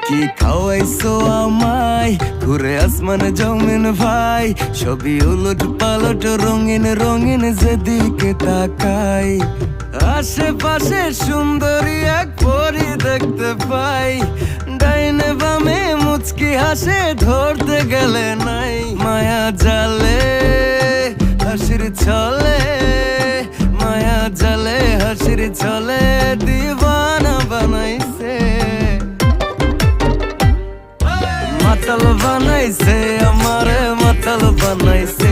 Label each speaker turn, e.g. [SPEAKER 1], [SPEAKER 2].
[SPEAKER 1] কি খাওয়াইছো আমায়, ঘুরে আসমান জমিন ভাই, সবই উলট পালট রঙিন রঙিন যেদিকে তাকাই। আশেপাশে সুন্দরী এক পরি দেখতে পাই, ডাইনে বামে মুচকি হাসে ধরতে গেলে নাই। মায়া জালে হাসির ছলে, মায়া জালে হাসির ছলে দিবানা বানাইছে, মাতাল বানাইছে আমারে মাতাল বানাইছে।